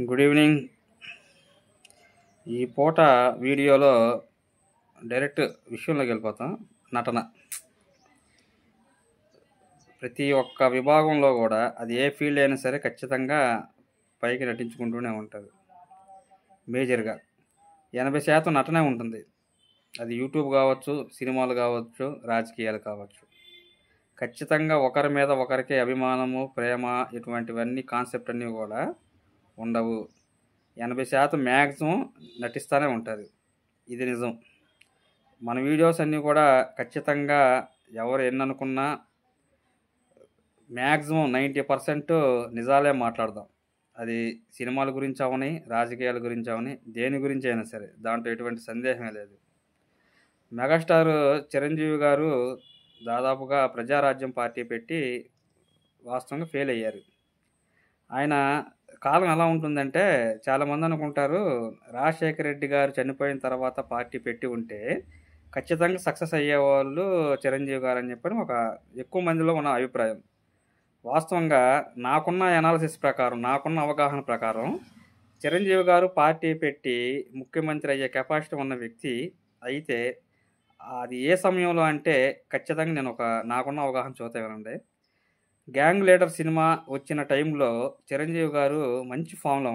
Good evening. ఈ పూట వీడియోలో డైరెక్ట్ విషయంలోకి వెళ్ళిపోతాం. నటన ప్రతి ఒక్క విభాగంలో కూడా అది ఏ ఫీల్డ్ అయినా సరే ఖచ్చితంగా పైకి నటించుకుంటూనే ఉంటారు. మేజర్గా 80% నటనే ఉంటుంది. అది యూట్యూబ్ కావచ్చు, సినిమాలు కావచ్చు, రాజకీయాలు కావచ్చు. ఖచ్చితంగా ఒకరి మీద ఒకరికి అభిమానము, ప్రేమ ఇటువంటివన్నీ కాన్సెప్ట్ అన్నీ కూడా ఉండవు. 80% మ్యాక్సిమం నటిస్తూనే ఉంటారు. ఇది నిజం. మన వీడియోస్ అన్నీ కూడా ఖచ్చితంగా ఎవరు ఎన్ననుకున్నా మ్యాక్సిమం 90% నిజాలే మాట్లాడదాం. అది సినిమాల గురించి అవని, రాజకీయాల గురించి అవని, దేని గురించి అయినా సరే దాంట్లో ఎటువంటి సందేహమే లేదు. మెగాస్టార్ చిరంజీవి గారు దాదాపుగా ప్రజారాజ్యం పార్టీ పెట్టి వాస్తవంగా ఫెయిల్ అయ్యారు. ఆయన కాలం ఎలా ఉంటుందంటే చాలామంది అనుకుంటారు రాజశేఖర రెడ్డి గారు చనిపోయిన తర్వాత పార్టీ పెట్టి ఉంటే ఖచ్చితంగా సక్సెస్ అయ్యేవాళ్ళు చిరంజీవి గారు అని చెప్పని ఒక ఎక్కువ మందిలో ఉన్న అభిప్రాయం. వాస్తవంగా నాకున్న అనాలిసిస్ ప్రకారం, నాకున్న అవగాహన ప్రకారం చిరంజీవి గారు పార్టీ పెట్టి ముఖ్యమంత్రి అయ్యే కెపాసిటీ ఉన్న వ్యక్తి అయితే అది ఏ సమయంలో అంటే ఖచ్చితంగా నేను నాకున్న అవగాహన చూస్తే వినండి. గ్యాంగ్ లీడర్ సినిమా వచ్చిన టైంలో చిరంజీవి గారు మంచి ఫామ్లో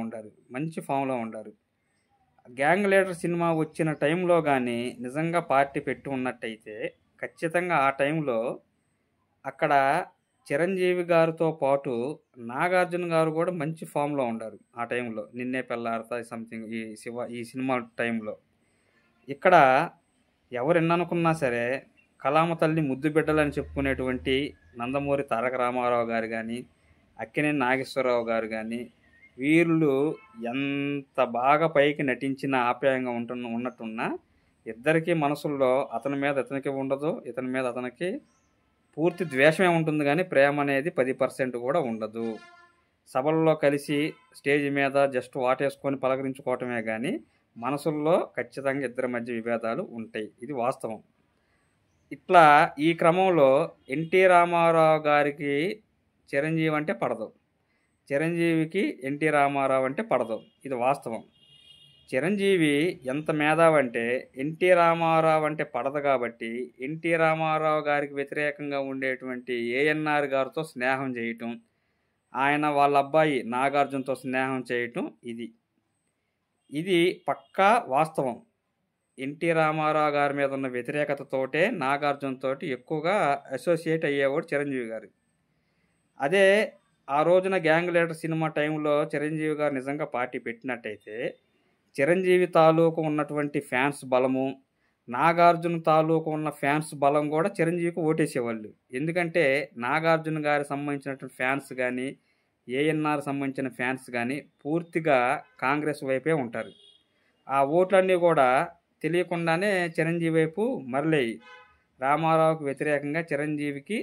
ఉండారు. గ్యాంగ్ లీడర్ సినిమా వచ్చిన టైంలో కానీ నిజంగా పార్టీ పెట్టి ఉన్నట్టయితే ఖచ్చితంగా ఆ టైంలో అక్కడ చిరంజీవి గారితో పాటు నాగార్జున గారు కూడా మంచి ఫామ్లో ఉండారు. ఆ టైంలో నిన్నే పెళ్ళాడతా సంథింగ్ ఈ సినిమా టైంలో ఇక్కడ ఎవరు ఎన్ననుకున్నా సరే కళామ తల్లి ముద్దు బిడ్డలని చెప్పుకునేటువంటి నందమూరి తారక రామారావు గారు కానీ, అక్కినేని నాగేశ్వరరావు గారు కానీ వీళ్ళు ఎంత బాగా పైకి నటించిన ఆప్యాయంగా ఉన్నట్టున్నా ఇద్దరికీ మనసుల్లో అతని మీద ఇతనికి ఉండదు, ఇతని మీద అతనికి పూర్తి ద్వేషమే ఉంటుంది కానీ ప్రేమ అనేది 10% కూడా ఉండదు. సభల్లో కలిసి స్టేజ్ మీద జస్ట్ వాటేసుకొని పలకరించుకోవటమే కానీ మనసుల్లో ఖచ్చితంగా ఇద్దరి మధ్య విభేదాలు ఉంటాయి. ఇది వాస్తవం. ఇట్లా ఈ క్రమంలో ఎన్టీ రామారావు గారికి చిరంజీవి అంటే పడదు, చిరంజీవికి ఎన్టీ రామారావు అంటే పడదు. ఇది వాస్తవం. చిరంజీవి ఎంత మేధావి అంటే ఎన్టీ రామారావు అంటే పడదు కాబట్టి ఎన్టీ రామారావు గారికి వ్యతిరేకంగా ఉండేటువంటి ఏఎన్ఆర్ గారితో స్నేహం చేయటం, ఆయన వాళ్ళ అబ్బాయి నాగార్జునతో స్నేహం చేయటం ఇది పక్కా వాస్తవం. ఎన్టీ రామారావు గారి మీద ఉన్న వ్యతిరేకతతోటే నాగార్జునతోటి ఎక్కువగా అసోసియేట్ అయ్యేవాడు చిరంజీవి గారు. అదే ఆ రోజున గ్యాంగ్ లీడర్ సినిమా టైంలో చిరంజీవి గారు నిజంగా పార్టీ పెట్టినట్టయితే చిరంజీవి తాలూకు ఉన్నటువంటి ఫ్యాన్స్ బలము, నాగార్జున తాలూకు ఉన్న ఫ్యాన్స్ బలం కూడా చిరంజీవికి ఓటేసేవాళ్ళు. ఎందుకంటే నాగార్జున గారికి సంబంధించినటువంటి ఫ్యాన్స్ కానీ, ఏఎన్ఆర్ సంబంధించిన ఫ్యాన్స్ కానీ పూర్తిగా కాంగ్రెస్ వైపే ఉంటారు. ఆ ఓట్లన్నీ కూడా తెలియకుండానే చిరంజీవి వైపు మరలేయి. రామారావుకు వ్యతిరేకంగా చిరంజీవికి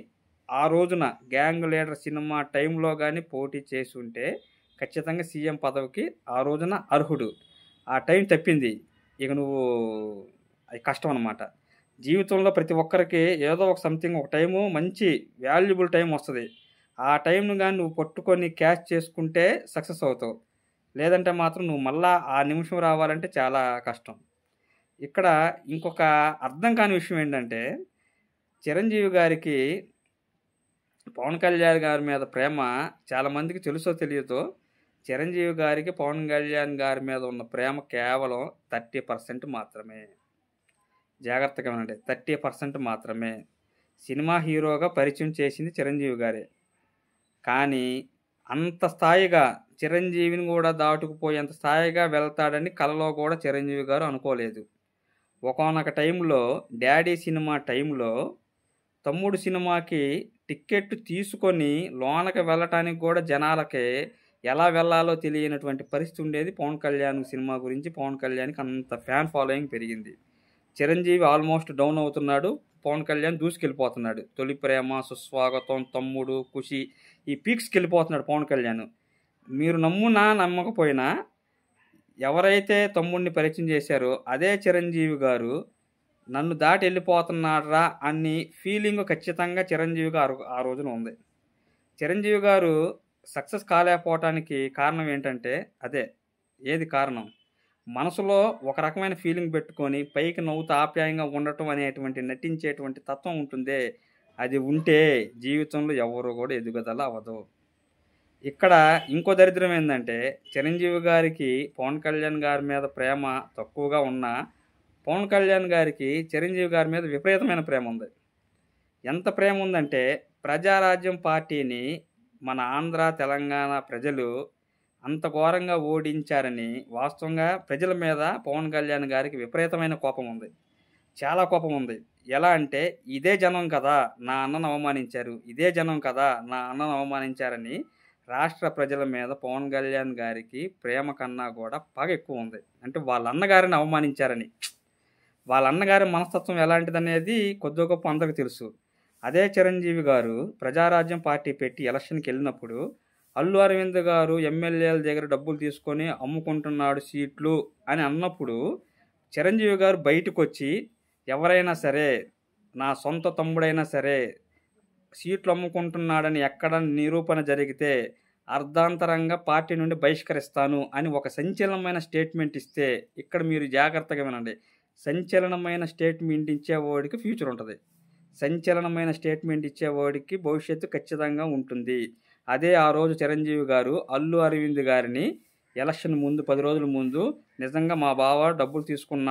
ఆ రోజున గ్యాంగ్ లీడర్ సినిమా టైంలో కానీ పోటీ చేసి ఉంటే ఖచ్చితంగా సీఎం పదవికి ఆ రోజున అర్హుడు. ఆ టైం తప్పింది. ఇక నువ్వు అది కష్టం అన్నమాట. జీవితంలో ప్రతి ఒక్కరికి ఏదో ఒక టైము మంచి వాల్యుబుల్ టైం వస్తుంది. ఆ టైంను కానీ నువ్వు పట్టుకొని క్యాచ్ చేసుకుంటే సక్సెస్ అవుతావు. లేదంటే మాత్రం నువ్వు మళ్ళా ఆ నిమిషం రావాలంటే చాలా కష్టం. ఇక్కడ ఇంకొక అర్థం కాని విషయం ఏంటంటే చిరంజీవి గారికి పవన్ కళ్యాణ్ గారి మీద ప్రేమ చాలామందికి తెలుసో తెలియదో చిరంజీవి గారికి పవన్ కళ్యాణ్ గారి మీద ఉన్న ప్రేమ కేవలం 30% మాత్రమే. జాగ్రత్తగా వినండి, 30% మాత్రమే. సినిమా హీరోగా పరిచయం చేసింది చిరంజీవి గారే. కానీ అంత స్థాయిగా చిరంజీవిని కూడా దాటుకుపోయేంత స్థాయిగా వెళ్తాడని కలలో కూడా చిరంజీవి గారు అనుకోలేదు. ఒకానొక టైంలో డాడీ సినిమా టైంలో తమ్ముడు సినిమాకి టికెట్ తీసుకొని లోనకి వెళ్ళటానికి కూడా జనాలకి ఎలా వెళ్ళాలో తెలియనటువంటి పరిస్థితి ఉండేది. పవన్ కళ్యాణ్ సినిమా గురించి పవన్ కళ్యాణ్కి అంత ఫ్యాన్ ఫాలోయింగ్ పెరిగింది. చిరంజీవి ఆల్మోస్ట్ డౌన్ అవుతున్నాడు, పవన్ కళ్యాణ్ దూసుకెళ్ళిపోతున్నాడు. తొలి ప్రేమ, సుస్వాగతం, తమ్ముడు, ఖుషి ఈ పీక్స్కి వెళ్ళిపోతున్నాడు పవన్ కళ్యాణ్. మీరు నమ్మునా నమ్మకపోయినా ఎవరైతే తమ్ముడిని పరిచయం చేశారో అదే చిరంజీవి గారు నన్ను దాటి వెళ్ళిపోతున్నాడ్రా అని ఫీలింగ్ ఖచ్చితంగా చిరంజీవి గారు ఆ రోజున ఉంది. చిరంజీవి గారు సక్సెస్ కాలేకపోవటానికి కారణం ఏంటంటే అదే. ఏది కారణం? మనసులో ఒక రకమైన ఫీలింగ్ పెట్టుకొని పైకి నవ్వుతూ ఆప్యాయంగా ఉండటం అనేటువంటి నటించేటువంటి తత్వం ఉంటుందే, అది ఉంటే జీవితంలో ఎవరు కూడా ఎదుగుదల అవ్వదు. ఇక్కడ ఇంకో దరిద్రం ఏందంటే, చిరంజీవి గారికి పవన్ కళ్యాణ్ గారి మీద ప్రేమ తక్కువగా ఉన్నా, పవన్ కళ్యాణ్ గారికి చిరంజీవి గారి మీద విపరీతమైన ప్రేమ ఉంది. ఎంత ప్రేమ ఉందంటే, ప్రజారాజ్యం పార్టీని మన ఆంధ్ర, తెలంగాణ ప్రజలు అంత ఘోరంగా ఓడించారని వాస్తవంగా ప్రజల మీద పవన్ కళ్యాణ్ గారికి విపరీతమైన కోపం ఉంది. చాలా కోపం ఉంది. ఎలా అంటే, ఇదే జనం కదా నా అన్నను అవమానించారు. ఇదే జనం కదా నా అన్నను అవమానించారని రాష్ట్ర ప్రజల మీద పవన్ కళ్యాణ్ గారికి ప్రేమ కన్నా కూడా పగ ఎక్కువ ఉంది. అంటే వాళ్ళ అన్నగారిని అవమానించారని. వాళ్ళ అన్నగారి మనస్తత్వం ఎలాంటిదనేది కొద్దో గొప్ప అందరికి తెలుసు. అదే చిరంజీవి గారు ప్రజారాజ్యం పార్టీ పెట్టి ఎలక్షన్‌కెళ్ళినప్పుడు అల్లు అరవింద్ గారు ఎమ్మెల్యేల దగ్గర డబ్బులు తీసుకొని అమ్ముకుంటున్నాడు సీట్లు అని అన్నప్పుడు, చిరంజీవి గారు బయటకొచ్చి ఎవరైనా సరే, నా సొంత తమ్ముడైనా సరే సీట్లు అమ్ముకుంటున్నాడని ఎక్కడ నిరూపణ జరిగితే అర్ధాంతరంగా పార్టీ నుండి బహిష్కరిస్తాను అని ఒక సంచలనమైన స్టేట్మెంట్ ఇస్తే, ఇక్కడ మీరు జాగ్రత్తగా వినండి. సంచలనమైన స్టేట్మెంట్ ఇచ్చేవాడికి ఫ్యూచర్ ఉంటది. సంచలనమైన స్టేట్మెంట్ ఇచ్చేవాడికి భవిష్యత్తు ఖచ్చితంగా ఉంటుంది. అదే ఆ రోజు చిరంజీవి గారు అల్లు అరవింద్ గారిని ఎలక్షన్ ముందు 10 రోజుల ముందు నిజంగా మా బావ డబ్బులు తీసుకున్నా